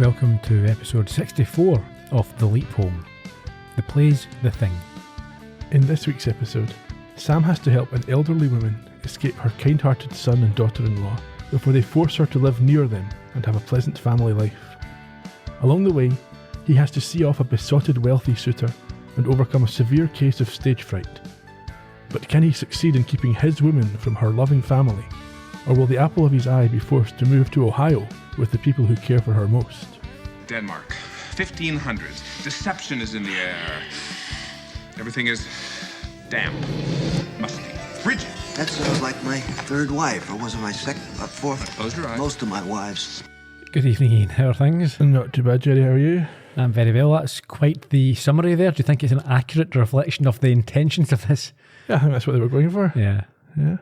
Welcome to episode 64 of The Leap Home. The play's The Thing. In this week's episode, Sam has to help an elderly woman escape her kind-hearted son and daughter-in-law before they force her to live near them and have a pleasant family life. Along the way, he has to see off a besotted wealthy suitor and overcome a severe case of stage fright. But can he succeed in keeping his woman from her loving family? Or will the apple of his eye be forced to move to Ohio with the people who care for her most? Denmark, 1500. Deception is in the air. Everything is damp, musty, frigid. That sounds like my third wife, or was it my second, fourth? Close your eyes. Most of my wives. Good evening, Ian. How are things? Not too bad, Gerry. How are you? I'm very well. That's quite the summary there. Do you think it's an accurate reflection of the intentions of this? Yeah, I think that's what they were going for. Yeah. Yeah.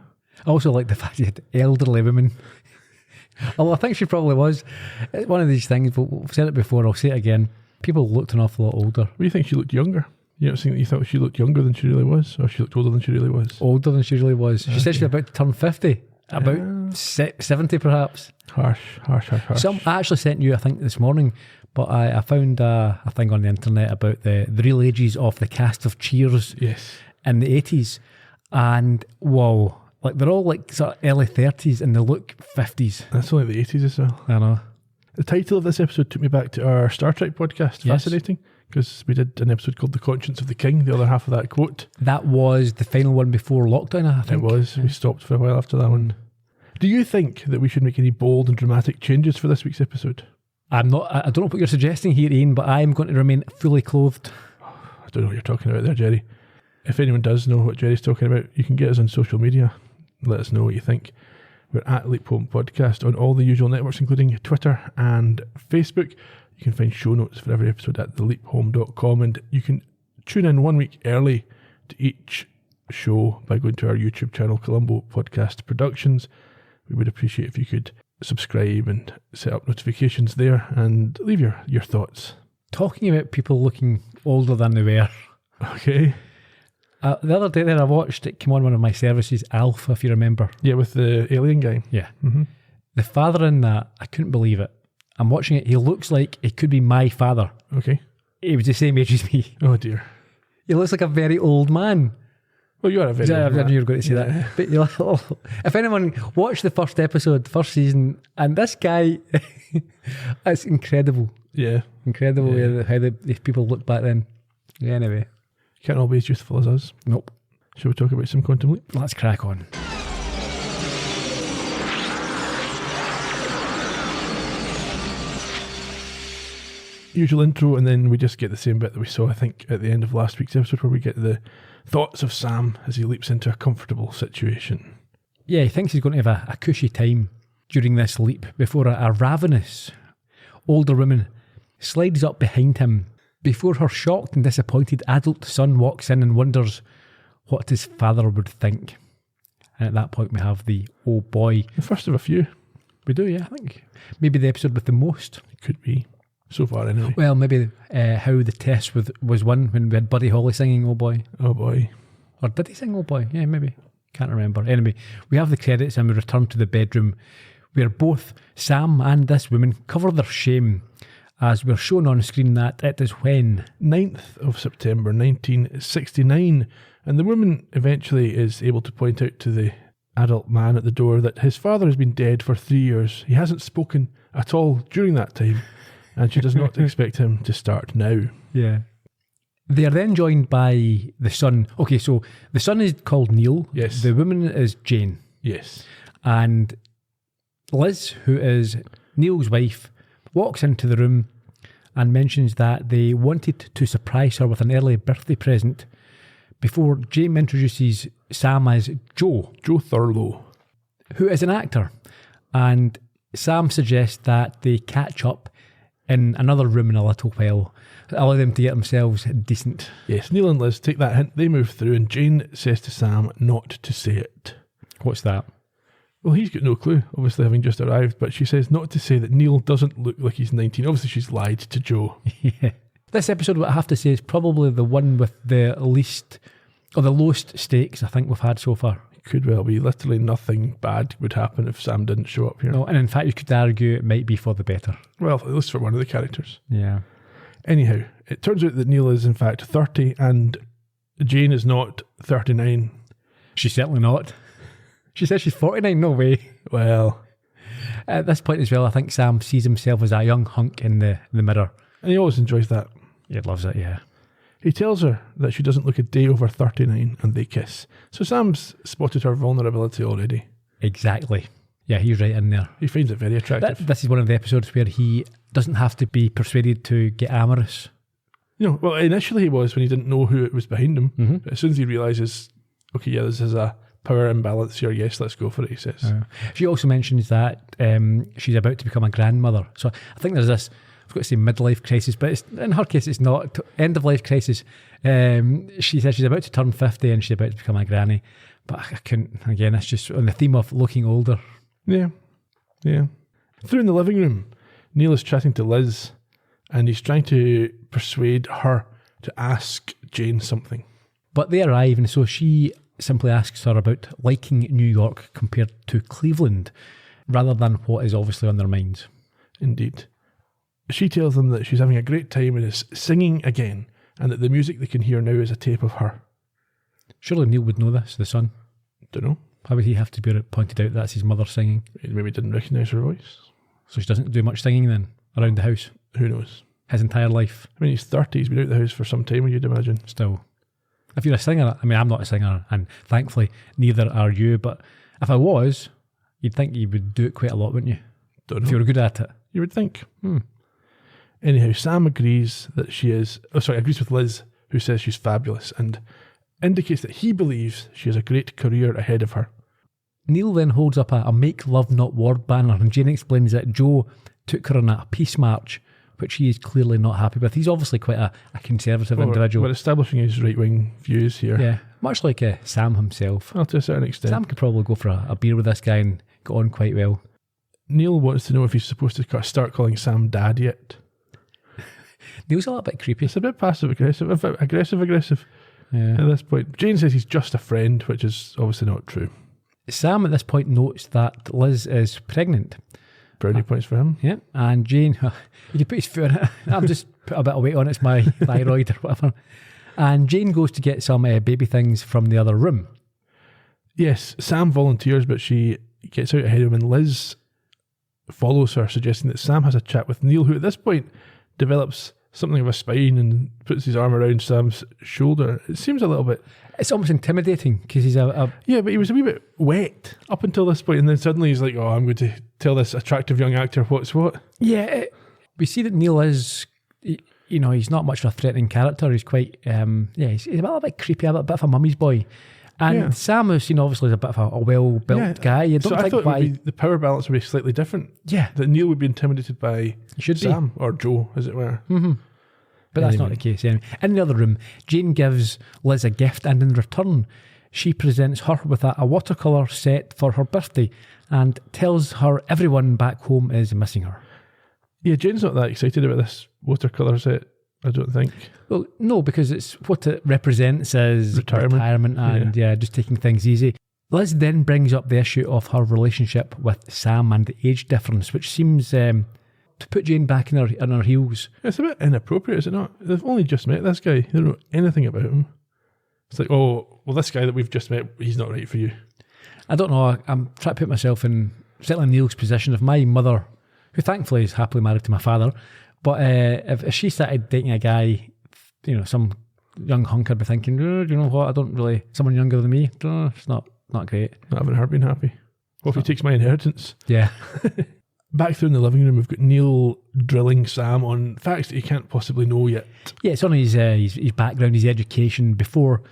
I also like the fact you had elderly women. Although I think she probably was. It's one of these things, but we've said it before, I'll say it again. People looked an awful lot older. What do you think? She looked younger? You don't think that you thought she looked younger than she really was? Or she looked older than she really was? Older than she really was. She said she was about to turn 50. About 70 perhaps. Harsh. I actually sent you, I think, this morning, but I found a thing on the internet about the real ages of the cast of Cheers in the 80s. And whoa, like they're all like sort of early 30s and they look 50s. That's only the 80s as well. I know. The title of this episode took me back to our Star Trek podcast. Yes. Fascinating, because we did an episode called The Conscience of the King, the other half of that quote. That was the final one before lockdown, I think. It was. We stopped for a while after that one. Do you think that we should make any bold and dramatic changes for this week's episode? I don't know what you're suggesting here, Ian, but I'm going to remain fully clothed. I don't know what you're talking about there, Gerry. If anyone does know what Gerry's talking about, you can get us on social media. Let us know what you think. We're at Leap Home Podcast on all the usual networks, including Twitter and Facebook. You can find show notes for every episode at theleaphome.com, and you can tune in 1 week early to each show by going to our YouTube channel, Columbo Podcast Productions. We would appreciate if you could subscribe and set up notifications there and leave your thoughts. Talking about people looking older than they were. Okay. The other day there I watched, it came on one of my services, Alf, if you remember. Yeah, with the alien guy. Yeah. Mm-hmm. The father in that, I couldn't believe it. I'm watching it, he looks like he could be my father. Okay. He was the same age as me. Oh dear. He looks like a very old man. Well, you are a very old man. I knew you were going to say that. But you're like, if anyone watched the first episode, first season, and this guy, it's incredible. Yeah. Incredible how these people look back then. Yeah, anyway. Can't all be as youthful as us. Nope. Shall we talk about some Quantum Leap? Let's crack on. Usual intro, and then we just get the same bit that we saw, I think, at the end of last week's episode, where we get the thoughts of Sam as he leaps into a comfortable situation. Yeah, he thinks he's going to have a cushy time during this leap before a ravenous older woman slides up behind him before her shocked and disappointed adult son walks in and wonders what his father would think. And at that point we have the oh boy. The first of a few. We do, yeah, I think. Maybe the episode with the most. It could be. So far, anyway. Well, maybe how the test was won when we had Buddy Holly singing oh boy. Oh boy. Or did he sing oh boy? Yeah, maybe. Can't remember. Anyway, we have the credits and we return to the bedroom where both Sam and this woman cover their shame as we're shown on screen that it is when 9th of September 1969, and the woman eventually is able to point out to the adult man at the door that his father has been dead for 3 years. He hasn't spoken at all during that time, and she does not expect him to start now. Yeah. They are then joined by the son. Okay, so the son is called Neil. Yes. The woman is Jane. Yes. And Liz, who is Neil's wife, walks into the room and mentions that they wanted to surprise her with an early birthday present before Jane introduces Sam as Joe Thurlow, who is an actor. And Sam suggests that they catch up in another room in a little while, allow them to get themselves decent. Yes, Neil and Liz take that hint, they move through, and Jane says to Sam not to say it. What's that? Well, he's got no clue, obviously having just arrived, but she says not to say that Neil doesn't look like he's 19. Obviously she's lied to Joe. Yeah. This episode, what I have to say, is probably the one with the least, or the lowest stakes I think we've had so far. Could well be. Literally nothing bad would happen if Sam didn't show up here. No, and in fact, you could argue it might be for the better. Well, at least for one of the characters. Yeah. Anyhow, it turns out that Neil is in fact 30 and Jane is not 39. She's certainly not. She says she's 49, no way. Well, at this point as well, I think Sam sees himself as a young hunk in the mirror. And he always enjoys that. He loves it, yeah. He tells her that she doesn't look a day over 39 and they kiss. So Sam's spotted her vulnerability already. Exactly. Yeah, he's right in there. He finds it very attractive. This is one of the episodes where he doesn't have to be persuaded to get amorous. Well, initially he was when he didn't know who it was behind him. Mm-hmm. But as soon as he realises, okay, yeah, this is a power imbalance here, yes, let's go for it, he says. She also mentions that she's about to become a grandmother. So I think there's this, I've got to say midlife crisis, but in her case it's not. End of life crisis. She says she's about to turn 50 and she's about to become a granny. But I couldn't, again, it's just on the theme of looking older. Yeah. Through in the living room, Neil is chatting to Liz and he's trying to persuade her to ask Jane something. But they arrive, and so she simply asks her about liking New York compared to Cleveland, rather than what is obviously on their minds. Indeed. She tells them that she's having a great time and is singing again, and that the music they can hear now is a tape of her. Surely Neil would know this, the son. Don't know. Why would he have to be pointed out that's his mother singing? He maybe didn't recognise her voice. So she doesn't do much singing then, around the house? Who knows? His entire life. I mean, he's 30, he's been out of the house for some time, you'd imagine. Still. If you're a singer, I mean, I'm not a singer, and thankfully neither are you, but if I was, you'd think you would do it quite a lot, wouldn't you? Don't know. If you were good at it. You would think. Anyhow, Sam agrees that she is, agrees with Liz, who says she's fabulous, and indicates that he believes she has a great career ahead of her. Neil then holds up a Make Love Not War banner, and Jane explains that Joe took her on a peace march, which he is clearly not happy with. He's obviously quite a conservative individual. We're establishing his right-wing views here. Yeah, much like Sam himself. Well, to a certain extent. Sam could probably go for a beer with this guy and get on quite well. Neil wants to know if he's supposed to start calling Sam Dad yet. Neil's a little bit creepy. It's a bit passive-aggressive, aggressive at this point. Jane says he's just a friend, which is obviously not true. Sam at this point notes that Liz is pregnant. Brownie points for him. Yeah, and Jane, he could put his foot in it. I've just put a bit of weight on it, it's my thyroid or whatever. And Jane goes to get some baby things from the other room. Yes, Sam volunteers, but she gets out ahead of him, and Liz follows her, suggesting that Sam has a chat with Neil, who at this point develops something of a spine and puts his arm around Sam's shoulder. It seems a little bit... It's almost intimidating, because he's a... Yeah, but he was a wee bit wet up until this point, and then suddenly he's like, oh, I'm going to tell this attractive young actor what's what. Yeah, we see that Neil is... he's not much of a threatening character. He's quite... he's a little bit creepy, a bit of a mummy's boy. And Sam is seen obviously as a bit of a well-built guy. You don't think why... the power balance would be slightly different. Yeah. That Neil would be intimidated by Sam, or Joe, as it were. Mm-hmm. But that's not the case anyway. In the other room, Jane gives Liz a gift, and in return, she presents her with a watercolour set for her birthday and tells her everyone back home is missing her. Yeah, Jane's not that excited about this watercolour set, I don't think. Well, no, because it's what it represents is retirement and just taking things easy. Liz then brings up the issue of her relationship with Sam and the age difference, which seems to put Jane back in her heels. It's a bit inappropriate, is it not? They've only just met this guy. They don't know anything about him. It's like, oh, well, this guy that we've just met, he's not right for you. I don't know. I'm trying to put myself in, certainly in Neil's position. If my mother, who thankfully is happily married to my father, but if she started dating a guy, some young hunk, I'd be thinking, do you know what? I don't really, someone younger than me, it's not great. Not having her been happy. What if he takes my inheritance? Yeah. Back through in the living room, we've got Neil drilling Sam on facts that he can't possibly know yet. Yeah, it's on his background, his education, before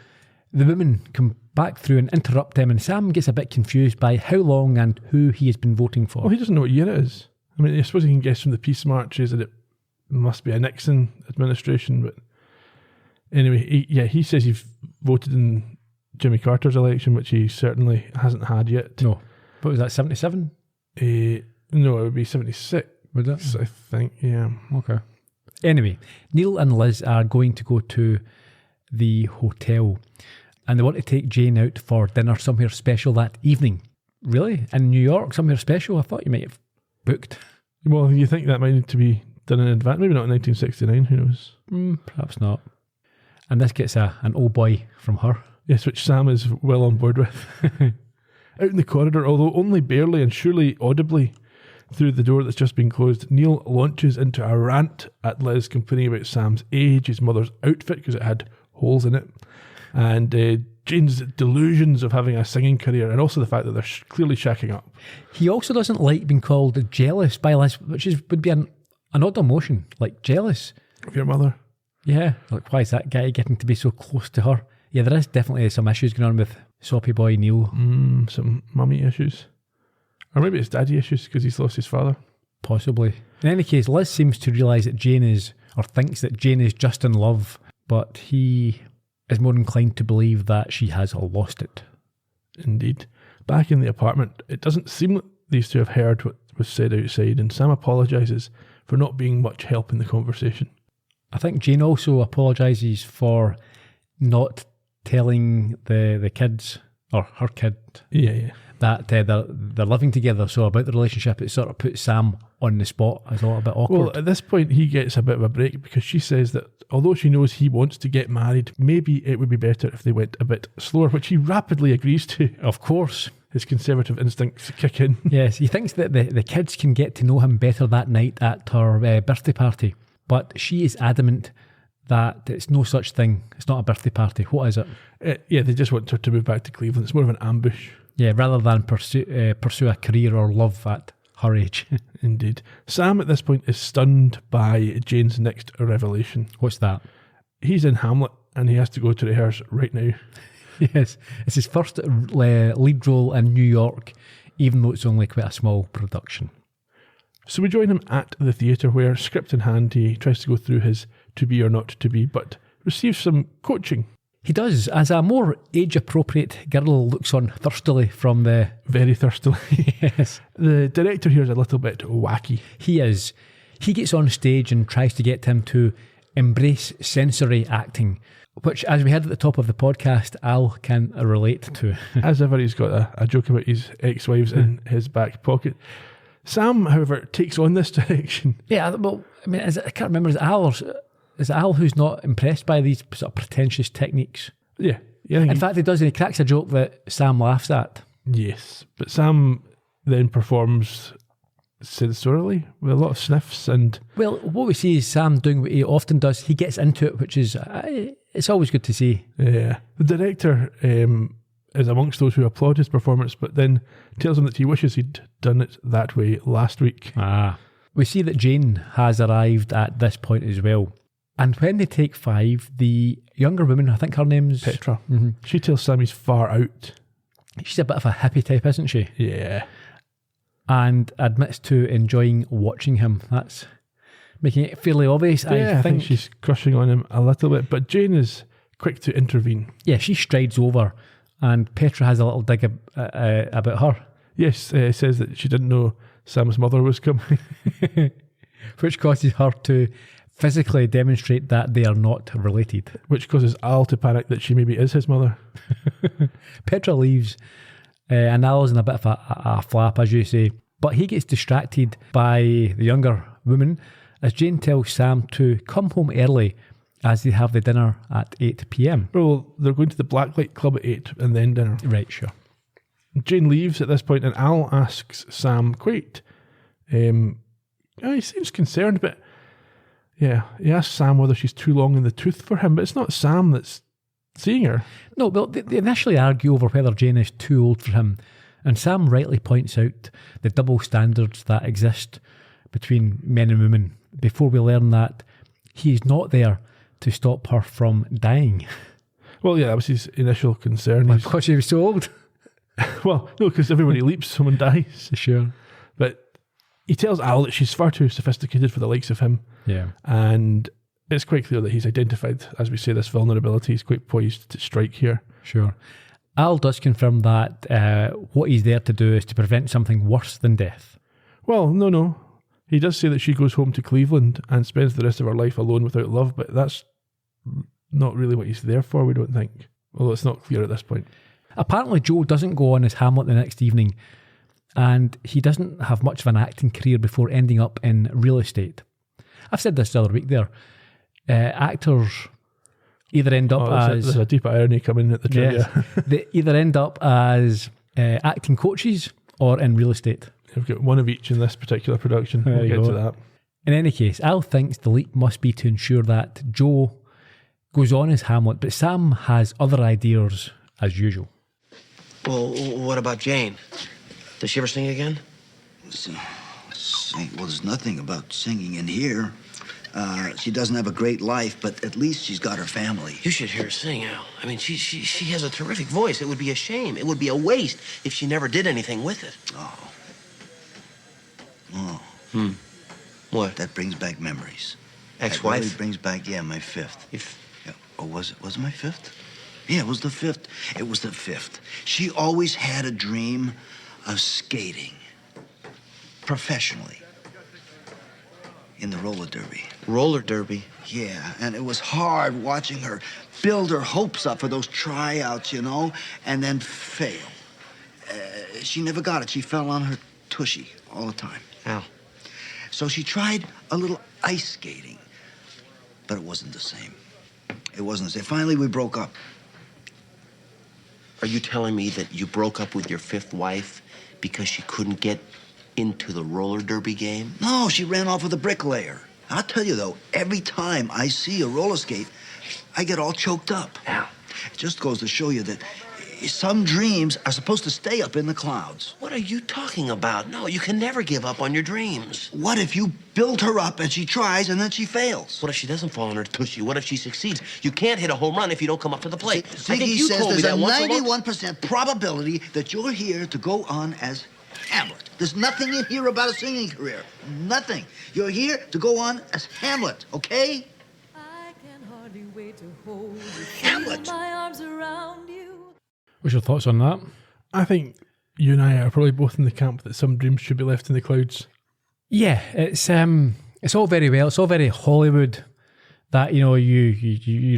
the women come back through and interrupt him, and Sam gets a bit confused by how long and who he has been voting for. Well, he doesn't know what year it is. I mean, I suppose he can guess from the peace marches that it must be a Nixon administration, but anyway, he says he voted in Jimmy Carter's election, which he certainly hasn't had yet. No. What was that, 77? No, it would be 76. Would it? I think, yeah. Okay. Anyway, Neil and Liz are going to go to the hotel, and they want to take Jane out for dinner somewhere special that evening. Really? In New York, somewhere special? I thought you might have booked. Well, you think that might need to be done in advance? Maybe not in 1969, who knows? Perhaps not. And this gets an old boy from her. Yes, which Sam is well on board with. Out in the corridor, although only barely and surely audibly through the door that's just been closed, Neil launches into a rant at Liz, complaining about Sam's age, his mother's outfit because it had holes in it, and Jane's delusions of having a singing career, and also the fact that they're clearly shacking up. He also doesn't like being called jealous by Liz, which would be an odd emotion, like jealous. Of your mother? Yeah, like why is that guy getting to be so close to her? Yeah, there is definitely some issues going on with soppy boy Neil. Some mummy issues. Or maybe it's daddy issues because he's lost his father. Possibly. In any case, Liz seems to realise that Jane is, or thinks that Jane is just in love, but he is more inclined to believe that she has lost it. Indeed. Back in the apartment, it doesn't seem that these two have heard what was said outside, and Sam apologises for not being much help in the conversation. I think Jane also apologises for not telling the kids, or her kid, that they're living together. So about the relationship, it sort of puts Sam on the spot as a little bit awkward. Well, at this point, he gets a bit of a break because she says that although she knows he wants to get married, maybe it would be better if they went a bit slower, which he rapidly agrees to. Of course. His conservative instincts kick in. Yes, he thinks that the kids can get to know him better that night at her birthday party. But she is adamant that it's no such thing. It's not a birthday party. What is it? Yeah, they just want her to move back to Cleveland. It's more of an ambush. Yeah, rather than pursue a career or love at her age. Indeed. Sam at this point is stunned by Jane's next revelation. What's that? He's in Hamlet and he has to go to rehearse right now. Yes, it's his first lead role in New York, even though it's only quite a small production. So we join him at the theatre where, script in hand, he tries to go through his to be or not to be, but receives some coaching. He does, as a more age-appropriate girl looks on thirstily from the... Very thirstily. Yes. The director here is a little bit wacky. He is. He gets on stage and tries to get him to embrace sensory acting, which, as we heard at the top of the podcast, Al can relate to. As ever, he's got a joke about his ex-wives in his back pocket. Sam, however, takes on this direction. Yeah, well, I mean, I can't remember, is it Al who's not impressed by these sort of pretentious techniques? Yeah. In fact, he does, and he cracks a joke that Sam laughs at. Yes, but Sam then performs sensorially with a lot of sniffs and... Well, what we see is Sam doing what he often does. He gets into it, which is, it's always good to see. Yeah. The director is amongst those who applaud his performance, but then tells him that he wishes he'd done it that way last week. We see that Jane has arrived at this point as well. And when they take 5, the younger woman, I think her name's... Petra. Mm-hmm. She tells Sam he's far out. She's a bit of a hippie type, isn't she? Yeah. And admits to enjoying watching him. That's making it fairly obvious. Yeah, I think she's crushing on him a little bit, but Jane is quick to intervene. Yeah, she strides over, and Petra has a little dig about her. Yes, says that she didn't know Sam's mother was coming. Which causes her to physically demonstrate that they are not related. Which causes Al to panic that she maybe is his mother. Petra leaves, and Al's in a bit of a flap, as you say. But he gets distracted by the younger woman as Jane tells Sam to come home early as they have the dinner at 8 p.m. Well, they're going to the Blacklight Club at 8 and then dinner. Right, sure. Jane leaves at this point and Al asks Sam, quite... he seems concerned, but... Yeah, he asks Sam whether she's too long in the tooth for him, but it's not Sam that's seeing her. No, well, they initially argue over whether Jane is too old for him, and Sam rightly points out the double standards that exist between men and women before we learn that he's not there to stop her from dying. Well, yeah, that was his initial concern. Because she was so old? Well, no, because everybody leaps, someone dies. Sure. But he tells Al that she's far too sophisticated for the likes of him. Yeah. And it's quite clear that he's identified, as we say, this vulnerability. He's quite poised to strike here. Sure. Al does confirm that what he's there to do is to prevent something worse than death. Well, no. He does say that she goes home to Cleveland and spends the rest of her life alone without love, but that's not really what he's there for, we don't think. Although it's not clear at this point. Apparently, Joe doesn't go on as Hamlet the next evening, and he doesn't have much of an acting career before ending up in real estate. I've said this the other week there. Actors either end up there's a deep irony coming at the trivia. Yes, they either end up as acting coaches or in real estate. We've got one of each in this particular production. There We'll you get go. to that. In any case, Al thinks the leap must be to ensure that Joe goes on as Hamlet, but Sam has other ideas as usual. Well, what about Jane? Does she ever sing again? Sing. Well, there's nothing about singing in here. She doesn't have a great life, but at least she's got her family. You should hear her sing, Al. I mean, she has a terrific voice. It would be a shame. It would be a waste if she never did anything with it. Oh, What? that brings back memories. Ex-wife? That really brings back, my fifth. If Yeah. Oh, was it my fifth? Yeah, it was the fifth. It was the fifth. She always had a dream of skating professionally in the roller derby. roller derby. Yeah, and it was hard watching her build her hopes up for those tryouts, and then fail. She never got it. She fell on her tushy all the time. Al. So she tried a little ice skating, but it wasn't the same. It wasn't the same. Finally, we broke up. Are you telling me that you broke up with your fifth wife because she couldn't get into the roller derby game? No, she ran off with a bricklayer. I'll tell you, though, every time I see a roller skate, I get all choked up. Al. It just goes to show you that some dreams are supposed to stay up in the clouds. What are you talking about? No, you can never give up on your dreams. What if you build her up and she tries and then she fails? What if she doesn't fall on her tushy? What if she succeeds? You can't hit a home run if you don't come up to the plate. I think Ziggy you says told me there's that a once. 91% probability that you're here to go on as Hamlet. There's nothing in here about a singing career. Nothing. You're here to go on as Hamlet, okay? I can hardly wait to hold you. Hamlet. My arms around you. What's your thoughts on that? I think you and I are probably both in the camp that some dreams should be left in the clouds. Yeah, it's all very well. It's all very Hollywood that, you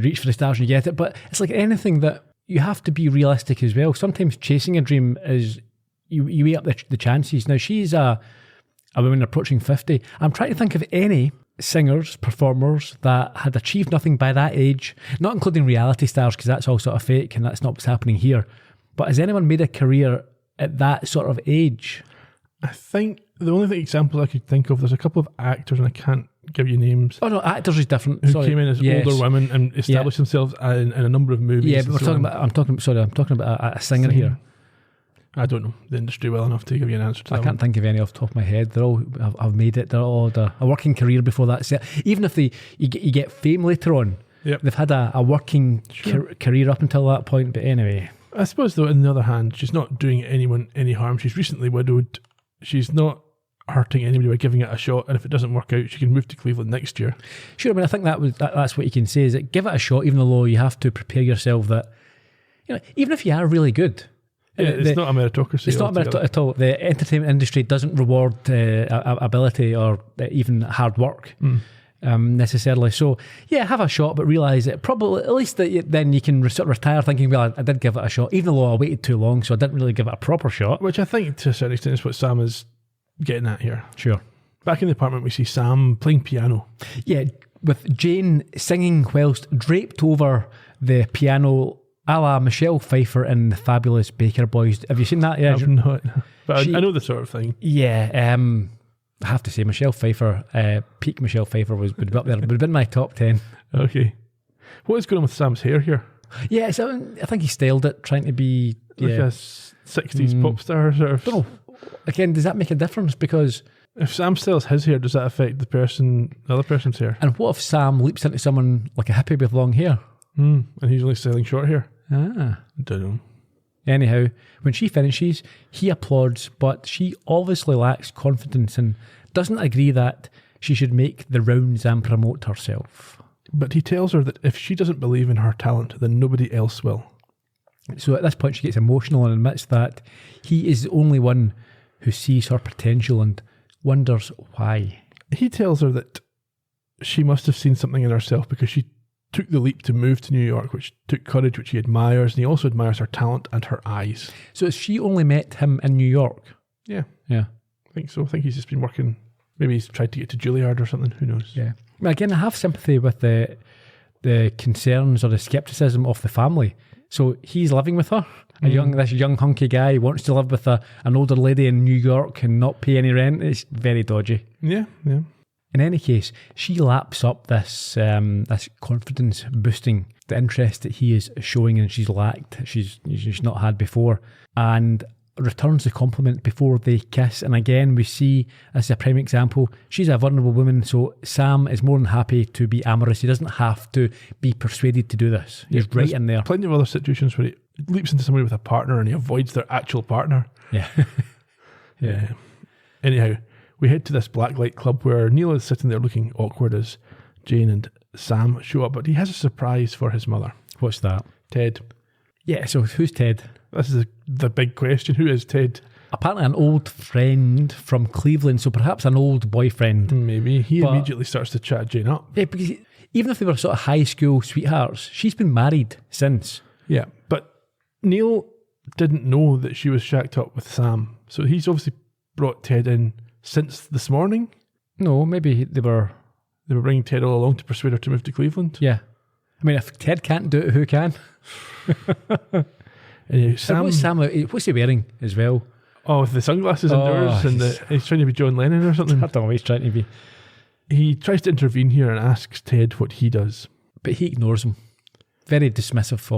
reach for the stars and you get it. But it's like anything that you have to be realistic as well. Sometimes chasing a dream is, you weigh up the chances. Now, she's a woman approaching 50. I'm trying to think of any singers, performers that had achieved nothing by that age, not including reality stars, because that's all sort of fake and that's not what's happening here. But has anyone made a career at that sort of age? I think the only examples I could think of, there's a couple of actors, and I can't give you names, Oh no, actors is different. who Sorry. came in as Yes. older women and established themselves in a number of movies. Yeah, but I'm talking about a singer here. I don't know the industry well enough to give you an answer to that. I can't think of any off the top of my head. They all have made it. They're all had a working career before that. So even if you get fame later on, Yep. they've had a working career up until that point. But anyway, I suppose, though, on the other hand, she's not doing anyone any harm. She's recently widowed. She's not hurting anybody by giving it a shot. And if it doesn't work out, she can move to Cleveland next year. sure. I mean, I think that's what you can say is that give it a shot, even though you have to prepare yourself that, even if you are really good. Yeah, it's not a meritocracy. It's not altogether. at all. The entertainment industry doesn't reward ability or even hard work necessarily. So, yeah, have a shot, but realise it probably, at least then you can sort of retire thinking, well, I did give it a shot, even though I waited too long, so I didn't really give it a proper shot. Which I think, to a certain extent, is what Sam is getting at here. Sure. Back in the apartment, we see Sam playing piano. Yeah, with Jane singing whilst draped over the piano a la Michelle Pfeiffer in The Fabulous Baker Boys. Have you seen that? Yeah, I've not, but She- I know the sort of thing. yeah. I have to say, Michelle Pfeiffer, peak Michelle Pfeiffer would be up there. Would have been my top 10. Okay. What is going on with Sam's hair here? Yeah, so I think he styled it, trying to be. Like Yeah, a 60s pop star sort of. don't know. Again, does that make a difference? Because, If Sam styles his hair, does that affect the other person's hair? and what if Sam leaps into someone like a hippie with long hair? And he's only styling short hair? Ah. I don't know. Anyhow, when she finishes, he applauds, but she obviously lacks confidence and doesn't agree that she should make the rounds and promote herself. But he tells her that if she doesn't believe in her talent, then nobody else will. So at this point, she gets emotional and admits that he is the only one who sees her potential and wonders why. He tells her that she must have seen something in herself because she took the leap to move to New York, which took courage, which he admires, and he also admires her talent and her eyes. So has she only met him in New York? Yeah, Yeah. I think so. I think he's just been working. Maybe he's tried to get to Juilliard or something. Who knows? Yeah. But again, I have sympathy with the concerns or the skepticism of the family. So he's living with her. This young hunky guy wants to live with an older lady in New York and not pay any rent. It's very dodgy. Yeah, yeah. In any case, she laps up this confidence boosting, the interest that he is showing and she's lacked, she's not had before, and returns the compliment before they kiss. And again, we see, as a prime example, she's a vulnerable woman, so Sam is more than happy to be amorous. He doesn't have to be persuaded to do this. He's right in there. Plenty of other situations where he leaps into somebody with a partner and he avoids their actual partner. Yeah. Yeah. Anyhow, we head to this blacklight club where Neil is sitting there looking awkward as Jane and Sam show up, but he has a surprise for his mother. What's that? Ted. Yeah, so who's Ted? This is the big question. Who is Ted? Apparently an old friend from Cleveland, so perhaps an old boyfriend. Maybe. He immediately starts to chat Jane up. Yeah, because even if they were sort of high school sweethearts, she's been married since. Yeah, but Neil didn't know that she was shacked up with Sam, so he's obviously brought Ted in since this morning. No, maybe they were bringing Ted all along to persuade her to move to Cleveland. Yeah. I mean, if Ted can't do it, who can? What's he wearing as well? Oh, with the sunglasses indoors and he's trying to be John Lennon or something. I don't know what he's trying to be. He tries to intervene here and asks Ted what he does. But he ignores him. Very dismissive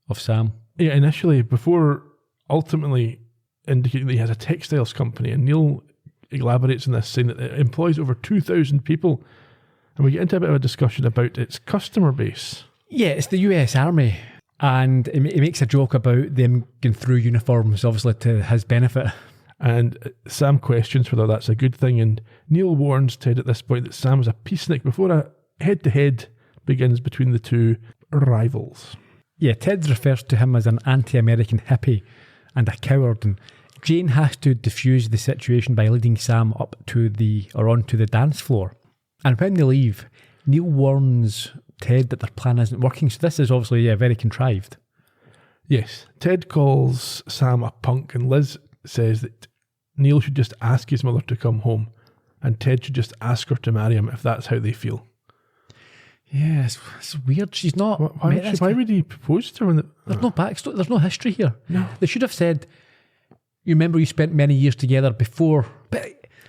of Sam. Yeah, initially, before ultimately indicating that he has a textiles company, and Neil elaborates on this, saying that it employs over 2,000 people. And we get into a bit of a discussion about its customer base. Yeah, it's the US Army. And he makes a joke about them going through uniforms, obviously, to his benefit. And Sam questions whether that's a good thing. And Neil warns Ted at this point that Sam is a peacenik before a head-to-head begins between the two rivals. Yeah, Ted refers to him as an anti-American hippie and a coward. And Jane has to diffuse the situation by leading Sam up to onto the dance floor. And when they leave, Neil warns Ted that their plan isn't working. So this is obviously very contrived. Yes. Ted calls Sam a punk, and Liz says that Neil should just ask his mother to come home, and Ted should just ask her to marry him if that's how they feel. Yeah, it's weird. She's not... Why would he propose to her? There's no backstory. There's no history here. No. They should have said, you remember you spent many years together before... But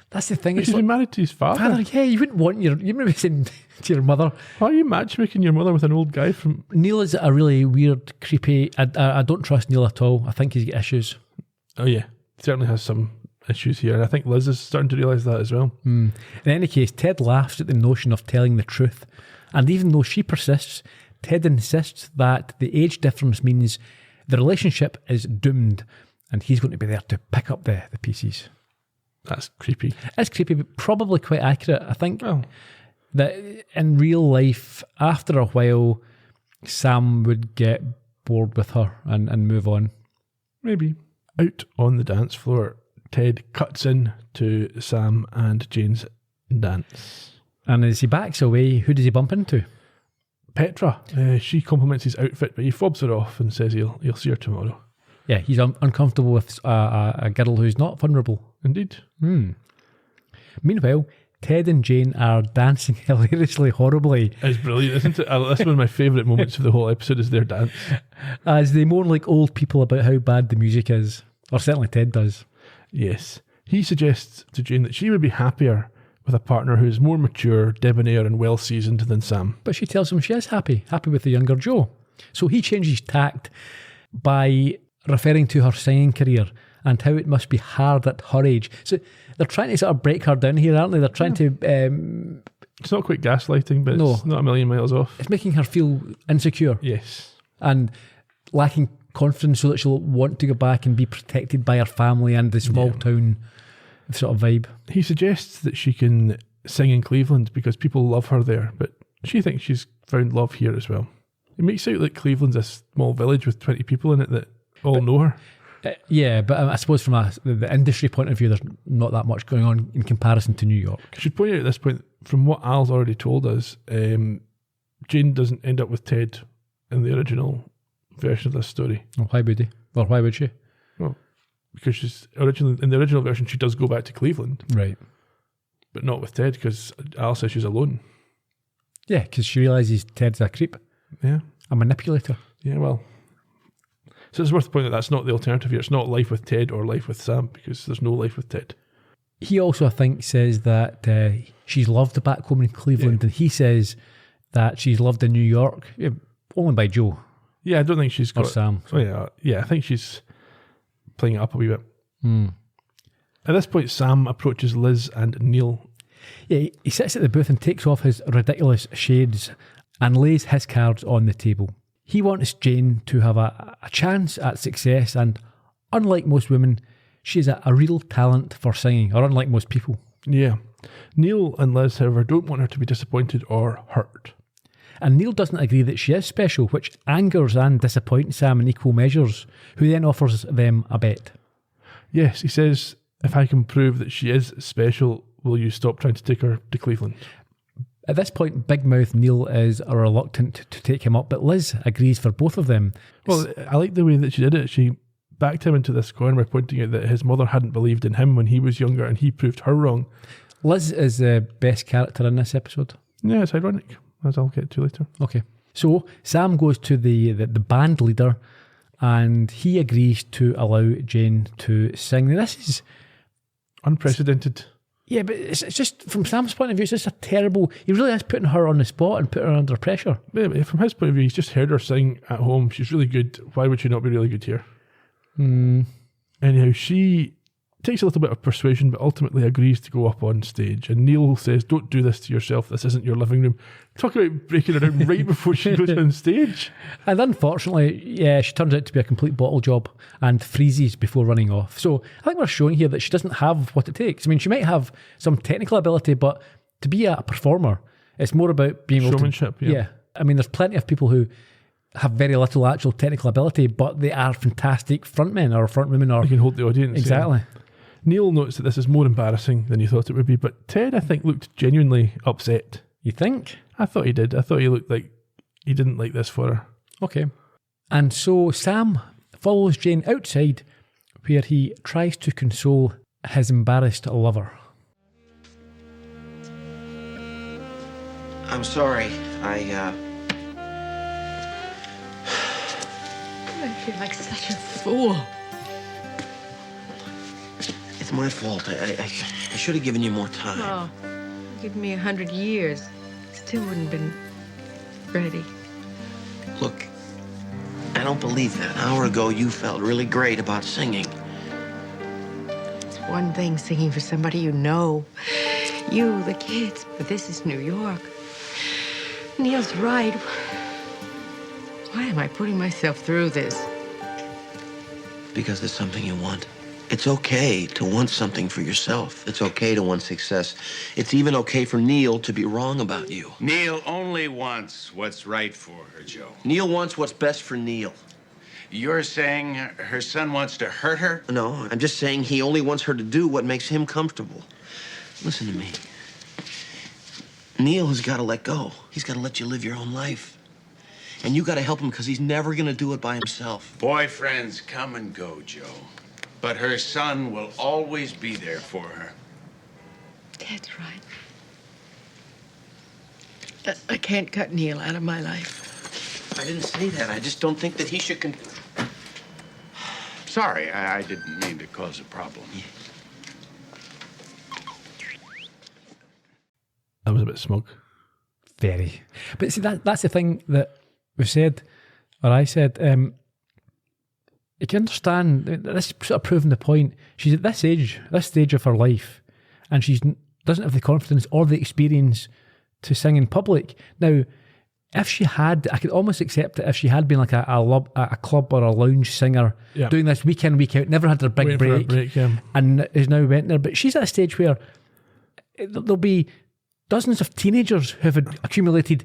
that's the thing. He's been married to his father. Yeah, you wouldn't want you remember saying to your mother... Why are you matchmaking your mother with an old guy from... Neil is a really weird, creepy... I don't trust Neil at all. I think he's got issues. Oh yeah, certainly has some issues here. And I think Liz is starting to realise that as well. In any case, Ted laughs at the notion of telling the truth. And even though she persists, Ted insists that the age difference means the relationship is doomed and he's going to be there to pick up the pieces. That's creepy. It's creepy, but probably quite accurate. I think that in real life, after a while, Sam would get bored with her and move on. Maybe. Out on the dance floor, Ted cuts in to Sam and Jane's dance. And as he backs away, who does he bump into? Petra. She compliments his outfit, but he fobs her off and says he'll see her tomorrow. Yeah, he's uncomfortable with a girl who's not vulnerable. Indeed. Meanwhile, Ted and Jane are dancing hilariously horribly. It's brilliant, isn't it? That's one of my favourite moments of the whole episode is their dance. As they mourn like old people about how bad the music is. Or certainly Ted does. Yes. He suggests to Jane that she would be happier with a partner who is more mature, debonair and well-seasoned than Sam. But she tells him she is happy with the younger Joe. So he changes tact by referring to her singing career and how it must be hard at her age. So they're trying to sort of break her down here, aren't they? They're trying to... it's not quite gaslighting, but it's not a million miles off. It's making her feel insecure. Yes. And lacking confidence so that she'll want to go back and be protected by her family and the small town sort of vibe. He suggests that she can sing in Cleveland because people love her there, but she thinks she's found love here as well. It makes it out like Cleveland's a small village with 20 people in it that all know her. Yeah, but I suppose from the industry point of view, there's not that much going on in comparison to New York. I should point out at this point, from what Al's already told us, Jane doesn't end up with Ted in the original version of this story. Well, why would he? Or why would she? Well, because she's originally in the original version, she does go back to Cleveland, Right. but not with Ted because Alice says she's alone. Yeah, because she realises Ted's a creep, Yeah, a manipulator. yeah. Well, so it's worth pointing that that's not the alternative here. It's not life with Ted or life with Sam because there's no life with Ted. He also, I think, says that she's loved back home in Cleveland, and he says that she's loved in New York, only by Joe Yeah, I don't think she's or got. Sam. Oh yeah. I think she's playing it up a wee bit. At this point, Sam approaches Liz and Neil. Yeah, he sits at the booth and takes off his ridiculous shades and lays his cards on the table. He wants Jane to have a chance at success, and unlike most women, she has a real talent for singing, or unlike most people. Yeah. Neil and Liz, however, don't want her to be disappointed or hurt. And Neil doesn't agree that she is special, which angers and disappoints Sam in equal measures, who then offers them a bet. Yes, he says, if I can prove that she is special, will you stop trying to take her to Cleveland? At this point, Big Mouth Neil is reluctant to take him up, but Liz agrees for both of them. Well, I like the way that she did it. She backed him into this corner by pointing out that his mother hadn't believed in him when he was younger and he proved her wrong. Liz is the best character in this episode. Yeah, it's ironic, as I'll get to later. Okay. So Sam goes to the band leader and he agrees to allow Jane to sing. Now, this is... Unprecedented. Yeah, but it's just, from Sam's point of view, it's just a terrible... He really is putting her on the spot and putting her under pressure. But from his point of view, he's just heard her sing at home. She's really good. Why would she not be really good here? Anyhow, she takes a little bit of persuasion, but ultimately agrees to go up on stage. And Neil says, don't do this to yourself. This isn't your living room. Talk about breaking her down right before she goes on stage. And unfortunately, yeah, she turns out to be a complete bottle job and freezes before running off. So I think we're showing here that she doesn't have what it takes. I mean, she might have some technical ability, but to be a performer, it's more about being able to... Showmanship, yeah. I mean, there's plenty of people who have very little actual technical ability, but they are fantastic frontmen or frontwomen. Or They can hold the audience. exactly. Yeah. Neil notes that this is more embarrassing than he thought it would be, but Ted, I think, looked genuinely upset. You think? I thought he did. I thought he looked like he didn't like this for her. Okay. And so Sam follows Jane outside, where he tries to console his embarrassed lover. I'm sorry. I feel like such a fool. It's my fault. I should have given you more time. Oh, give me 100 years. Still wouldn't have been ready. Look, I don't believe that. An hour ago, you felt really great about singing. It's one thing singing for somebody you know. You, the kids, but this is New York. Neil's right. Why am I putting myself through this? Because it's something you want. It's okay to want something for yourself. It's okay to want success. It's even okay for Neil to be wrong about you. Neil only wants what's right for her, Joe. Neil wants what's best for Neil. You're saying her son wants to hurt her? No, I'm just saying he only wants her to do what makes him comfortable. Listen to me. Neil has got to let go. He's got to let you live your own life. And you got to help him because he's never going to do it by himself. Boyfriends come and go, Joe. But her son will always be there for her. Dad's right. I can't cut Neil out of my life. I didn't say that. I just don't think that he should Sorry, I didn't mean to cause a problem. That was a bit smug. Very. But see, that's the thing that we've said, or I said, you can understand, this sort of proving the point. She's at this stage of her life, and she doesn't have the confidence or the experience to sing in public. Now, if she had, I could almost accept it if she had been like a club or a lounge singer, doing this week in, week out, never had her big break, and is now went there. But she's at a stage where there'll be dozens of teenagers who have accumulated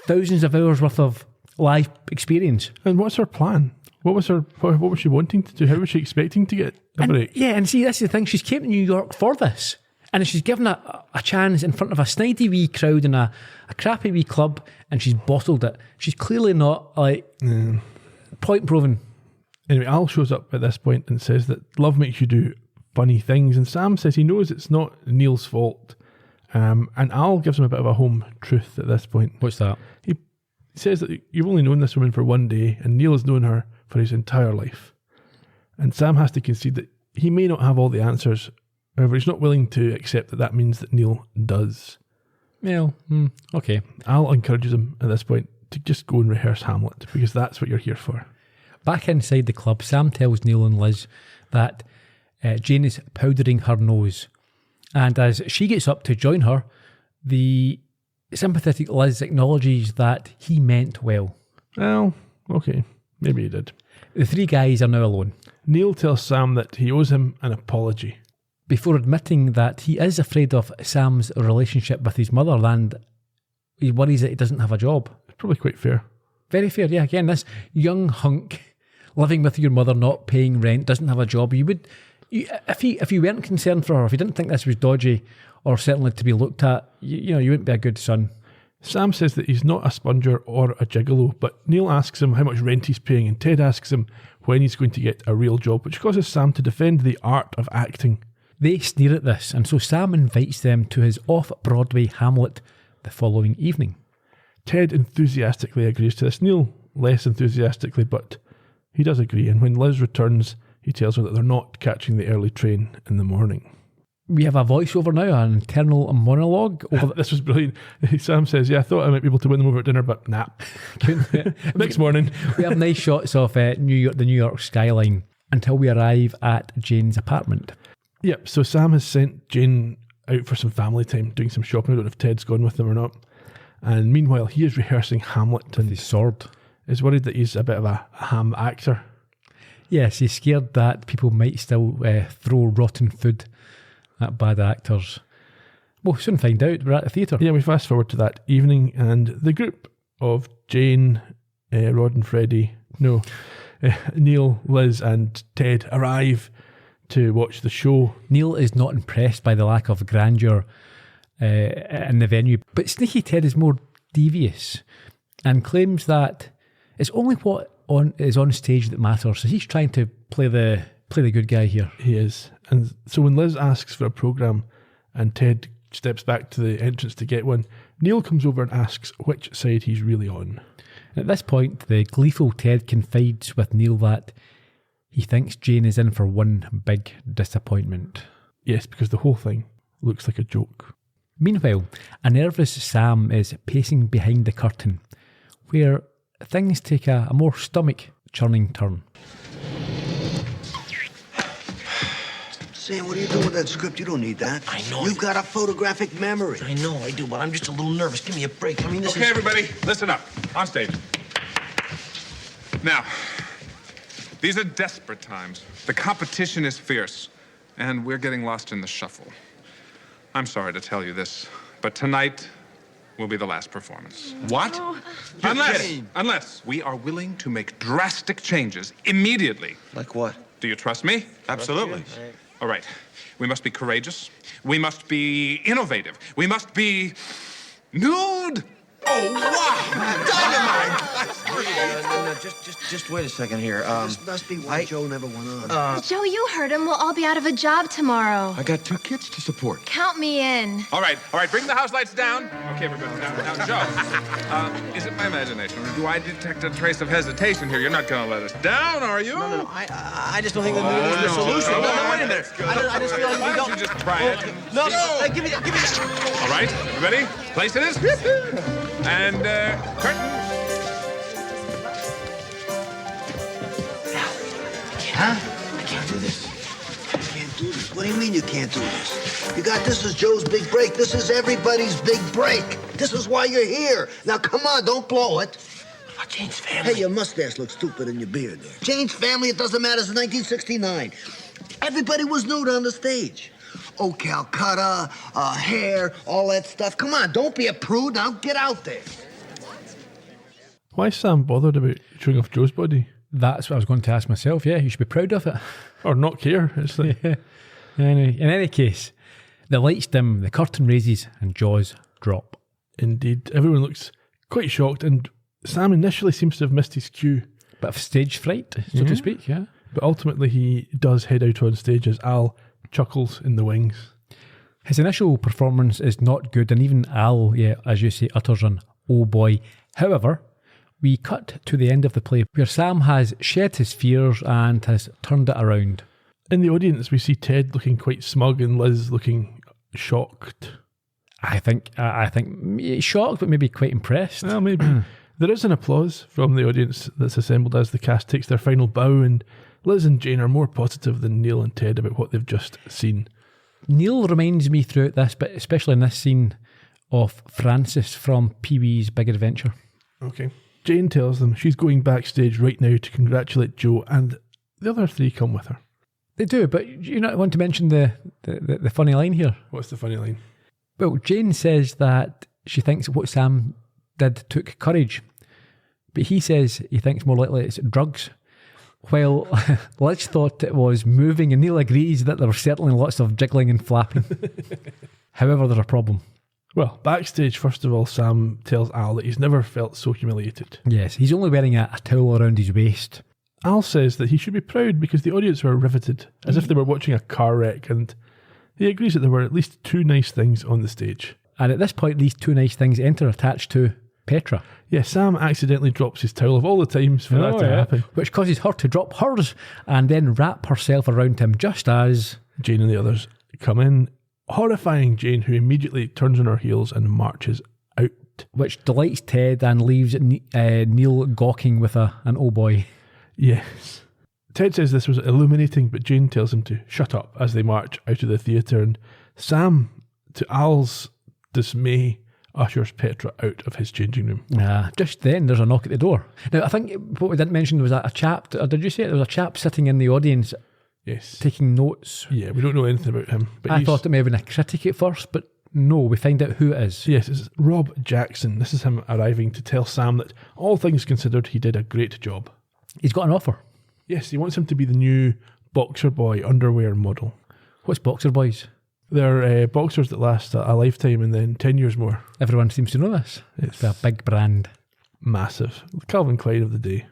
thousands of hours worth of live experience. And what's her plan? What was she wanting to do? How was she expecting to get a break? Yeah, and see, that's the thing. She's came to New York for this. And she's given a chance in front of a snidey wee crowd in a crappy wee club, and she's bottled it. She's clearly not, point proven. Anyway, Al shows up at this point and says that love makes you do funny things, and Sam says he knows it's not Neil's fault. And Al gives him a bit of a home truth at this point. What's that? He says that you've only known this woman for one day, and Neil has known her for his entire life. And Sam has to concede that he may not have all the answers. However, he's not willing to accept that means that Neil does. Well, okay. Al encourages him at this point to just go and rehearse Hamlet, because that's what you're here for. Back inside the club, Sam tells Neil and Liz that Jane is powdering her nose. And as she gets up to join her, the sympathetic Liz acknowledges that he meant well. Well, okay, maybe he did. The three guys are now alone. Neil tells Sam that he owes him an apology, before admitting that he is afraid of Sam's relationship with his mother and he worries that he doesn't have a job. It's probably quite fair. Very fair, yeah. Again, this young hunk living with your mother, not paying rent, doesn't have a job. If you weren't concerned for her, if you didn't think this was dodgy or certainly to be looked at, you wouldn't be a good son. Sam says that he's not a sponger or a gigolo, but Neil asks him how much rent he's paying, and Ted asks him when he's going to get a real job, which causes Sam to defend the art of acting. They sneer at this, and so Sam invites them to his off-Broadway Hamlet the following evening. Ted enthusiastically agrees to this. Neil less enthusiastically, but he does agree, and when Liz returns, he tells her that they're not catching the early train in the morning. We have a voiceover now, an internal monologue. This was brilliant. Sam says, I thought I might be able to win them over at dinner, but nah. Next morning. We have nice shots of the New York skyline until we arrive at Jane's apartment. Yep, so Sam has sent Jane out for some family time, doing some shopping. I don't know if Ted's gone with them or not. And meanwhile, he is rehearsing Hamlet. With his sword. Is worried that he's a bit of a ham actor. Yes, he's scared that people might still throw rotten food at bad actors. We'll soon find out. We're at the theatre. Yeah, we fast forward to that evening, and the group of Jane, Rod and Freddie, Neil, Liz and Ted arrive to watch the show. Neil is not impressed by the lack of grandeur in the venue, but Sneaky Ted is more devious and claims that it's only what is on stage that matters. So he's trying to play the good guy here. He is. And so when Liz asks for a programme and Ted steps back to the entrance to get one, Neil comes over and asks which side he's really on. At this point, the gleeful Ted confides with Neil that he thinks Jane is in for one big disappointment. Yes, because the whole thing looks like a joke. Meanwhile, a nervous Sam is pacing behind the curtain, where things take a more stomach-churning turn. Sam, what are you doing with that script? You don't need that. I know. You've got a photographic memory. I know I do, but I'm just a little nervous. Give me a break. I mean, this Okay, everybody, listen up. On stage. Now, these are desperate times. The competition is fierce, and we're getting lost in the shuffle. I'm sorry to tell you this, but tonight will be the last performance. What? Unless we are willing to make drastic changes immediately. Like what? Do you trust me? Absolutely. All right. We must be courageous. We must be innovative. We must be nude. Oh, wow! No, just wait a second here. This must be why Joe never went on. Joe, you heard him. We'll all be out of a job tomorrow. I got 2 kids to support. Count me in. All right. Bring the house lights down. Okay, we're good. Now, Joe. Is it my imagination, or do I detect a trace of hesitation here? You're not going to let us down, are you? No. I just don't think that is the solution. No, wait a minute. I just feel like Why we don't don't. you just try it? No. Give me that. All right. You ready? Place it is. And curtain. I can't do this. You can't do this. What do you mean you can't do this? You got this is Joe's big break. This is everybody's big break. This is why you're here. Now, come on, don't blow it. What about Jane's family? Hey, your mustache looks stupid in your beard there. Jane's family, it doesn't matter. It's 1969. Everybody was nude on the stage. Oh, Calcutta, hair, all that stuff. Come on, don't be a prude. Now get out there. Why is Sam bothered about showing off Joe's body? That's what I was going to ask myself. Yeah, you should be proud of it. Or not care. It's like... In any case, The lights dim, the curtain raises, and jaws drop. Indeed. Everyone looks quite shocked, and Sam initially seems to have missed his cue. Bit of stage fright, so to speak, yeah. But ultimately he does head out on stage as Al chuckles in the wings. His initial performance is not good, and even Al, as you say, utters an "oh boy." However, we cut to the end of the play where Sam has shed his fears and has turned it around. In the audience, we see Ted looking quite smug and Liz looking shocked. I think shocked, but maybe quite impressed. Well, maybe. There is an applause from the audience that's assembled as the cast takes their final bow, and Liz and Jane are more positive than Neil and Ted about what they've just seen. Neil reminds me throughout this, but especially in this scene, of Francis from Pee-wee's Big Adventure. Okay. Jane tells them she's going backstage right now to congratulate Joe, and the other three come with her. They do, but you not want to mention the funny line here. What's the funny line? Well, Jane says that she thinks what Sam did took courage, but he says he thinks more likely it's drugs. While Liz thought it was moving, and Neil agrees that there was certainly lots of jiggling and flapping. However, there's a problem. Well, backstage, first of all, Sam tells Al that he's never felt so humiliated. Yes, he's only wearing a towel around his waist. Al says that he should be proud because the audience were riveted, as if they were watching a car wreck, and he agrees that there were at least two nice things on the stage. And at this point, these two nice things enter attached to Petra. Yeah, Sam accidentally drops his towel of all the times for that to happen. Which causes her to drop hers and then wrap herself around him just as Jane and the others come in, horrifying Jane, who immediately turns on her heels and marches out. Which delights Ted and leaves Neil gawking with an oh boy. Yes. Ted says this was illuminating, but Jane tells him to shut up as they march out of the theatre, and Sam, to Al's dismay, ushers Petra out of his changing room. Just then there's a knock at the door. Now I think what we didn't mention was a chap, or did you say it? There was a chap sitting in the audience, yes, taking notes. Yeah, we don't know anything about him. But I thought it may have been a critic at first, but no, we find out who it is. Yes, it's Rob Jackson. This is him arriving to tell Sam that all things considered he did a great job. He's got an offer. Yes, he wants him to be the new Boxer Boy underwear model. What's Boxer Boys? They're boxers that last a lifetime and then 10 years more. Everyone seems to know this. It's a big brand. Massive. Calvin Klein of the day.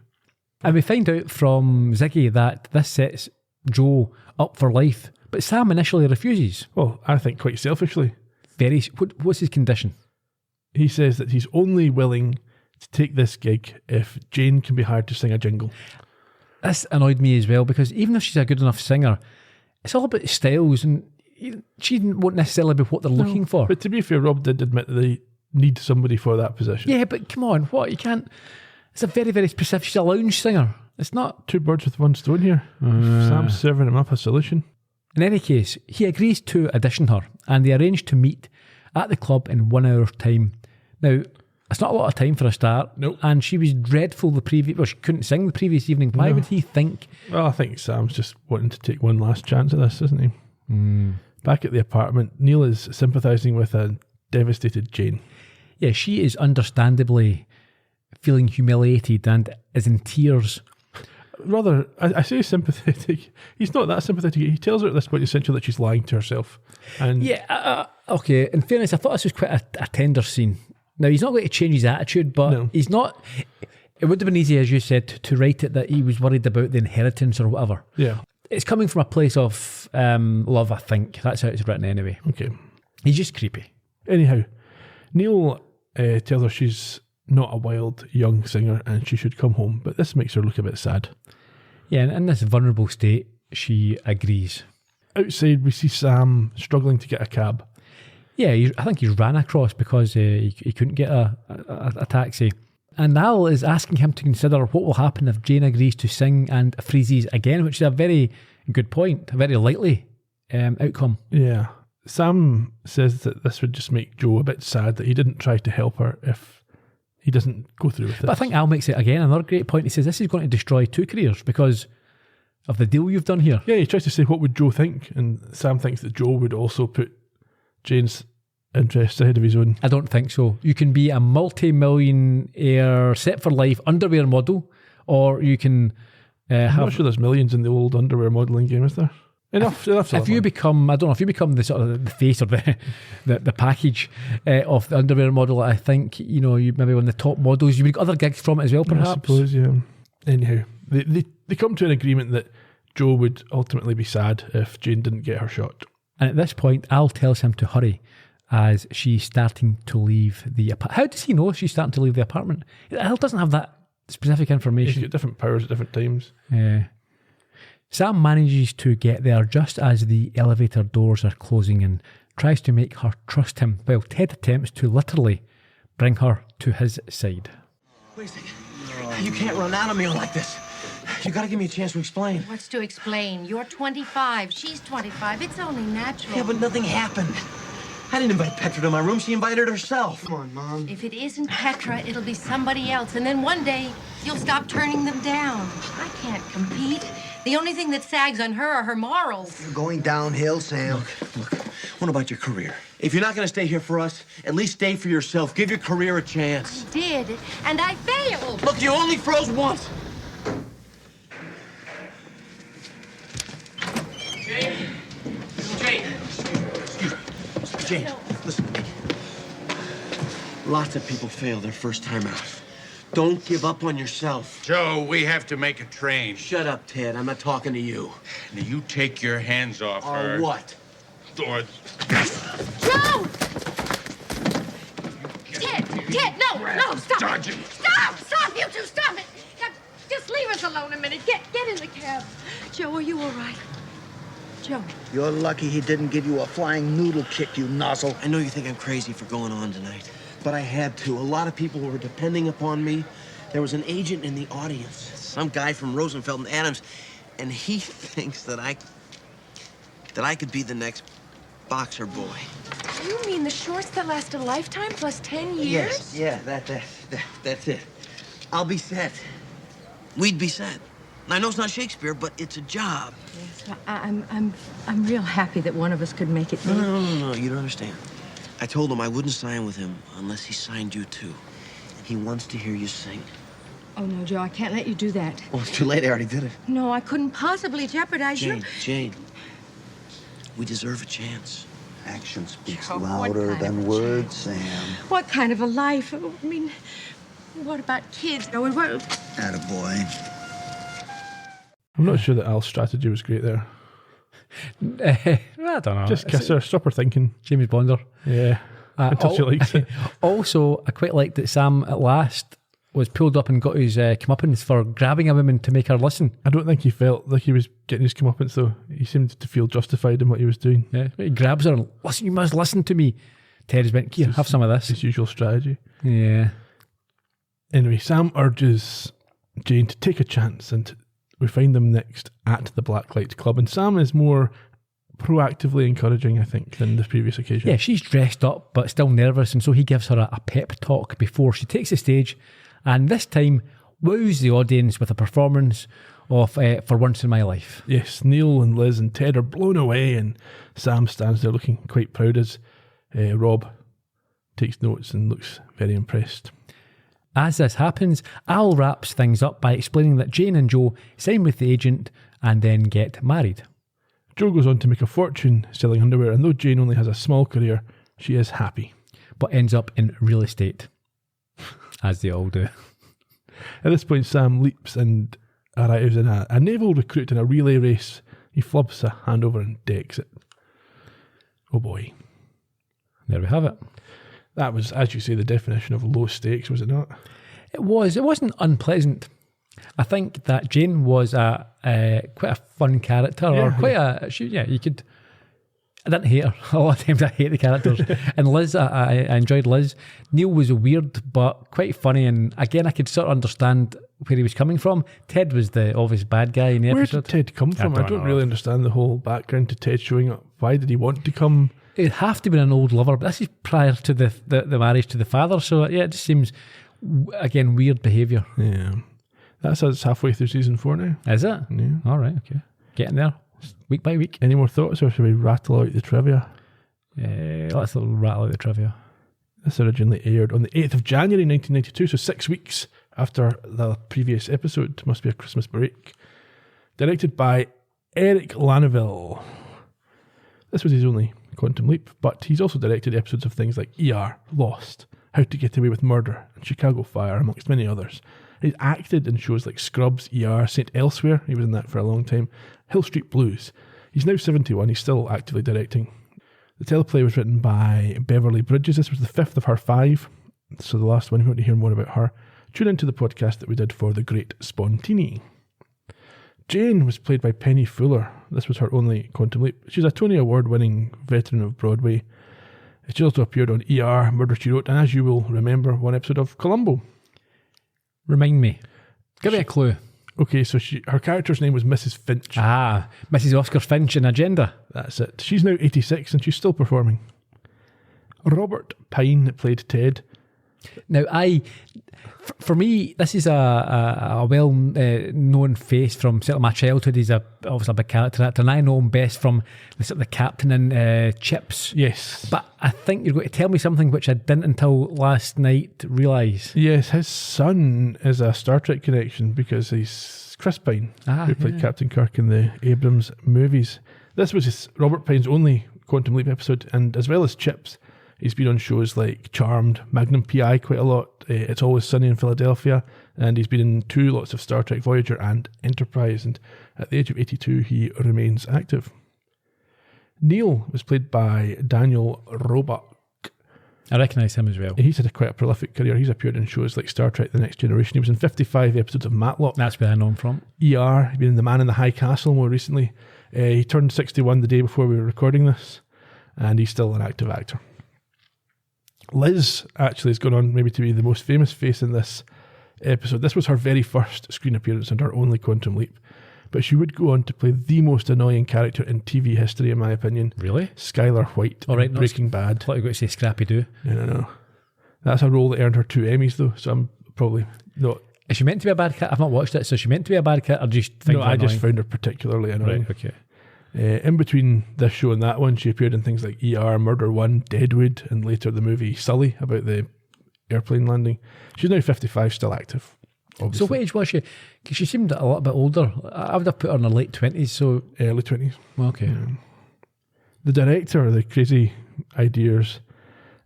And we find out from Ziggy that this sets Joe up for life, but Sam initially refuses. Well, I think quite selfishly. What's his condition? He says that he's only willing to take this gig if Jane can be hired to sing a jingle. This annoyed me as well, because even if she's a good enough singer, it's all about styles, and she won't necessarily be what they're looking for. But to be fair, Rob did admit that they need somebody for that position. Yeah, but come on, what? You can't... It's a very, very specific... She's a lounge singer. It's not... Two birds with one stone here. Sam's serving him up a solution. In any case, he agrees to audition her, and they arrange to meet at the club in 1 hour's time. Now, it's not a lot of time for a start. Nope. And she was dreadful the previous... Well, she couldn't sing the previous evening. Why would he think... Well, I think Sam's just wanting to take one last chance at this, isn't he? Back at the apartment, Neil is sympathising with a devastated Jane. Yeah, she is understandably feeling humiliated and is in tears. Rather, I say sympathetic. He's not that sympathetic. He tells her at this point essentially that she's lying to herself. And yeah, okay. In fairness, I thought this was quite a tender scene. Now, he's not going to change his attitude, but he's not... It would have been easy, as you said, to write it that he was worried about the inheritance or whatever. Yeah. It's coming from a place of love, I think. That's how it's written anyway. Okay. He's just creepy. Anyhow, Neil tells her she's not a wild young singer and she should come home, but this makes her look a bit sad. Yeah, and in this vulnerable state, she agrees. Outside, we see Sam struggling to get a cab. Yeah, I think he's ran across because he couldn't get a taxi. And Al is asking him to consider what will happen if Jane agrees to sing and freezes again, which is a very good point, a very likely outcome. Yeah. Sam says that this would just make Joe a bit sad that he didn't try to help her if he doesn't go through with it. But I think Al makes it, again, another great point. He says this is going to destroy two careers because of the deal you've done here. Yeah, he tries to say, what would Joe think? And Sam thinks that Joe would also put Jane's interests ahead of his own. I don't think so. You can be a multi-millionaire set for life underwear model, or you can I'm not sure there's millions in the old underwear modelling game, is there? Enough. If you become, I don't know, if you become the sort of the face or the package of the underwear model, I think, you know, you maybe one of the top models, you would get other gigs from it as well, perhaps. I suppose, yeah. Anyhow, they come to an agreement that Joe would ultimately be sad if Jane didn't get her shot. And at this point, Al tells him to hurry as she's starting to leave the apartment. How does he know she's starting to leave the apartment? Al doesn't have that specific information. He's got different powers at different times. Yeah. Sam manages to get there just as the elevator doors are closing and tries to make her trust him, while Ted attempts to literally bring her to his side. Wait a second. You can't run out on me like this. You gotta give me a chance to explain. What's to explain? You're 25. She's 25. It's only natural. Yeah, but nothing happened. I didn't invite Petra to my room. She invited herself. Come on, Mom. If it isn't Petra, it'll be somebody else. And then one day, you'll stop turning them down. I can't compete. The only thing that sags on her are her morals. You're going downhill, Sam. Look, what about your career? If you're not gonna stay here for us, at least stay for yourself. Give your career a chance. I did, and I failed. Look, you only froze once. Jane, listen to me. Lots of people fail their first time out. Don't give up on yourself. Joe, we have to make a train. Shut up, Ted. I'm not talking to you. Now, you take your hands off her. Or what? Or... Joe! Ted, no, stop. Dodge it. Stop, you two, stop it. Now, just leave us alone a minute. Get in the cab. Joe, are you all right? Joe. You're lucky he didn't give you a flying noodle kick, you nozzle. I know you think I'm crazy for going on tonight, but I had to. A lot of people were depending upon me. There was an agent in the audience, some guy from Rosenfeld and Adams, and he thinks that I could be the next boxer boy. You mean the shorts that last a lifetime plus 10 years? Yes, yeah, that's it. I'll be set. We'd be set. I know it's not Shakespeare, but it's a job. Yes, I'm real happy that one of us could make it big. No, you don't understand. I told him I wouldn't sign with him unless he signed you too. And he wants to hear you sing. Oh, no, Joe, I can't let you do that. Well, it's too late. I already did it. No, I couldn't possibly jeopardize you. Jane, we deserve a chance. Action speaks Joe, louder than words, Sam. What kind of a life? I mean, what about kids? Joe, what? Attaboy. I'm not sure that Al's strategy was great there. I don't know. Just kiss her, stop her thinking. James Bonder. Yeah, until she likes it. Also, I quite liked that Sam at last was pulled up and got his comeuppance for grabbing a woman to make her listen. I don't think he felt like he was getting his comeuppance though. He seemed to feel justified in what he was doing. Yeah, he grabs her and, listen, you must listen to me. Ted's went, here, have some of this. His usual strategy. Yeah. Anyway, Sam urges Jane to take a chance, and we find them next at the Blacklight Club, and Sam is more proactively encouraging, I think, than the previous occasion. Yeah, she's dressed up but still nervous, and so he gives her a pep talk before she takes the stage, and this time wows the audience with a performance of For Once in My Life. Yes, Neil and Liz and Ted are blown away, and Sam stands there looking quite proud as Rob takes notes and looks very impressed. As this happens, Al wraps things up by explaining that Jane and Joe sign with the agent and then get married. Joe goes on to make a fortune selling underwear, and though Jane only has a small career, she is happy. But ends up in real estate, as they all do. At this point, Sam leaps and arrives in a naval recruit in a relay race. He flubs a handover and decks it. Oh boy. There we have it. That was, as you say, the definition of low stakes, was it not? It was. It wasn't unpleasant. I think that Jane was quite a fun character, Yeah, or quite you could. I didn't hate her. A lot of times I hate the characters. And Liz, I enjoyed Liz. Neil was weird, but quite funny. And again, I could sort of understand where he was coming from. Ted was the obvious bad guy in the Where episode. did Ted come from? I don't know. really understand the whole background to Ted showing up. Why did he want to come? It'd have to be an old lover, but this is prior to the marriage to the father. So yeah, it just seems, again, weird behaviour. Yeah. That's us halfway through season 4 now. Is it? Yeah. All right, okay. Getting there, week by week. Any more thoughts, or should we rattle out the trivia? Let's rattle out the trivia. This originally aired on the 8th of January 1992, so 6 weeks after the previous episode. Must be a Christmas break. Directed by Eric Laneville. This was his only Quantum Leap, but he's also directed episodes of things like ER, Lost, How to Get Away with Murder, and Chicago Fire, amongst many others. He's acted in shows like Scrubs, ER, St. Elsewhere, he was in that for a long time, Hill Street Blues. He's now 71, he's still actively directing. The teleplay was written by Beverly Bridges. This was the 5th of her 5, so the last one. If you want to hear more about her, tune into the podcast that we did for The Great Spontini. Jane was played by Penny Fuller. This was her only Quantum Leap. She's a Tony Award-winning veteran of Broadway. She also appeared on ER, Murder, She Wrote, and as you will remember, one episode of Columbo. Remind me. Give me a clue. Okay, so her character's name was Mrs. Finch. Ah, Mrs. Oscar Finch in Agenda. That's it. She's now 86 and she's still performing. Robert Pine played Ted. Now, for me, this is a well-known face from certainly my childhood. He's obviously a big character actor, and I know him best from the captain in Chips. Yes. But I think you're going to tell me something which I didn't until last night realise. Yes, his son is a Star Trek connection because he's Chris Pine, who played Captain Kirk in the Abrams movies. This was Robert Pine's only Quantum Leap episode, and as well as Chips, he's been on shows like Charmed, Magnum P.I. quite a lot, It's Always Sunny in Philadelphia, and he's been in 2 lots of Star Trek Voyager and Enterprise, and at the age of 82 he remains active. Neil was played by Daniel Roebuck. I recognise him as well. He's had quite a prolific career. He's appeared in shows like Star Trek The Next Generation. He was in 55 episodes of Matlock. That's where I know him from. ER, he's been in The Man in the High Castle more recently. He turned 61 the day before we were recording this, and he's still an active actor. Liz actually has gone on maybe to be the most famous face in this episode. This was her very first screen appearance and her only Quantum Leap. But she would go on to play the most annoying character in TV history, in my opinion. Really? Skylar White in Breaking Bad. I thought you were going to say Scrappy Doo. No. That's a role that earned her 2 Emmys, though, so I'm probably not... Is she meant to be a bad cat? I've not watched it, so is she meant to be a bad cat, or just think I just found her particularly annoying. Right, okay. In between this show and that one, she appeared in things like ER, Murder 1, Deadwood, and later the movie Sully about the airplane landing. She's now 55, still active, obviously. So what age was she? Because she seemed a little bit older. I would have put her in her late 20s, so... Early 20s. Okay. Yeah. The director of the crazy ideas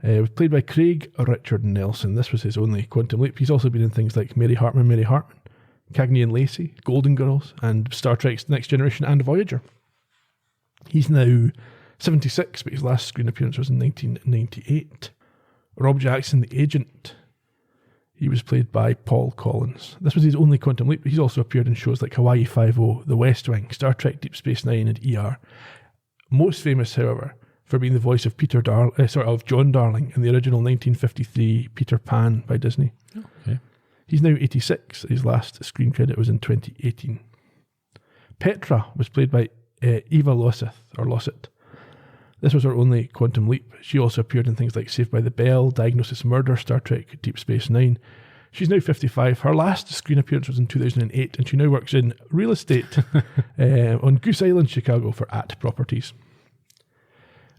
was played by Craig Richard Nelson. This was his only Quantum Leap. He's also been in things like Mary Hartman, Cagney and Lacey, Golden Girls, and Star Trek's Next Generation and Voyager. He's now 76, but his last screen appearance was in 1998. Rob Jackson, the agent. He was played by Paul Collins. This was his only Quantum Leap. He's also appeared in shows like Hawaii Five-0, The West Wing, Star Trek Deep Space Nine, and ER. Most famous, however, for being the voice of John Darling in the original 1953 Peter Pan by Disney. Okay. He's now 86. His last screen credit was in 2018. Petra was played by Eva Lossett. This was her only Quantum Leap. She also appeared in things like Saved by the Bell, Diagnosis Murder, Star Trek Deep Space Nine. She's now 55. Her last screen appearance was in 2008, and she now works in real estate on Goose Island, Chicago for At Properties.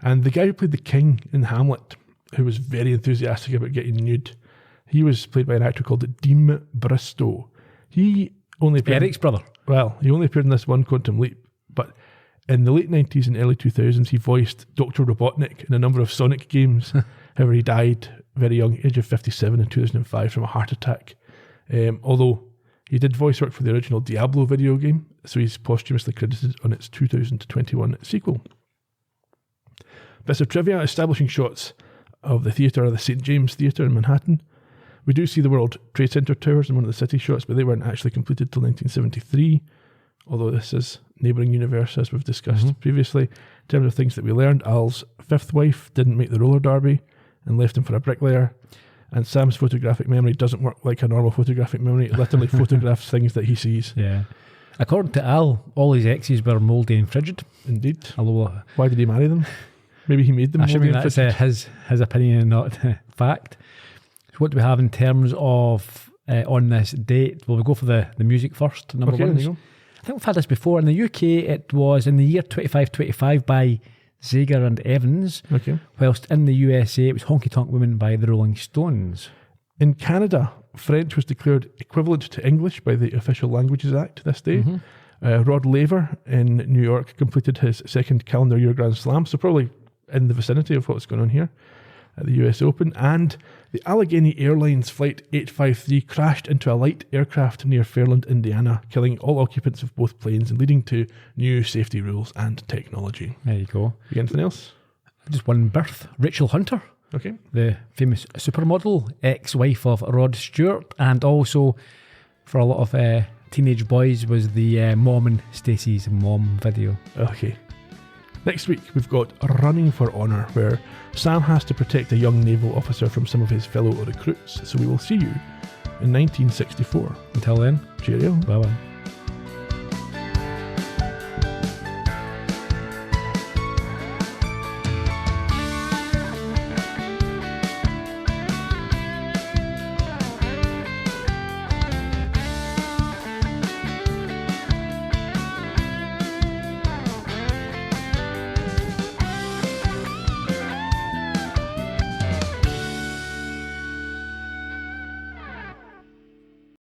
And the guy who played the king in Hamlet, who was very enthusiastic about getting nude, he was played by an actor called Dean Bristow. He only appeared... Eric's brother. Well, he only appeared in this one Quantum Leap, but in the late 90s and early 2000s, he voiced Dr. Robotnik in a number of Sonic games. However, he died very young, age of 57 in 2005 from a heart attack. Although he did voice work for the original Diablo video game, so he's posthumously credited on its 2021 sequel. Bits of trivia: establishing shots of the theatre are the St. James Theatre in Manhattan. We do see the World Trade Center towers in one of the city shots, but they weren't actually completed till 1973. Although this is neighbouring universe, as we've discussed previously. In terms of things that we learned, Al's 5th wife didn't make the roller derby and left him for a bricklayer. And Sam's photographic memory doesn't work like a normal photographic memory. It literally photographs things that he sees. Yeah. According to Al, all his exes were mouldy and frigid. Indeed. Although, why did he marry them? Maybe he made them mouldy and that's frigid. his opinion and not fact. So what do we have in terms of on this date? Well, we'll go for the music first, number one. There you go. I think we've had this before. In the UK, it was in the year 2525 by Zager and Evans. Okay. Whilst in the USA, it was Honky Tonk Woman by the Rolling Stones. In Canada, French was declared equivalent to English by the Official Languages Act this day. Rod Laver in New York completed his second calendar year Grand Slam, so probably in the vicinity of what's going on here at the US Open. And the Allegheny Airlines Flight 853 crashed into a light aircraft near Fairland, Indiana, killing all occupants of both planes and leading to new safety rules and technology. There you go. You got anything else? Just one birth. Rachel Hunter, Okay. the famous supermodel, ex-wife of Rod Stewart, and also for a lot of teenage boys was the Mom and Stacey's Mom video. Okay. Next week, we've got Running for Honour, where Sam has to protect a young naval officer from some of his fellow recruits. So we will see you in 1964. Until then, Cheerio. bye-bye.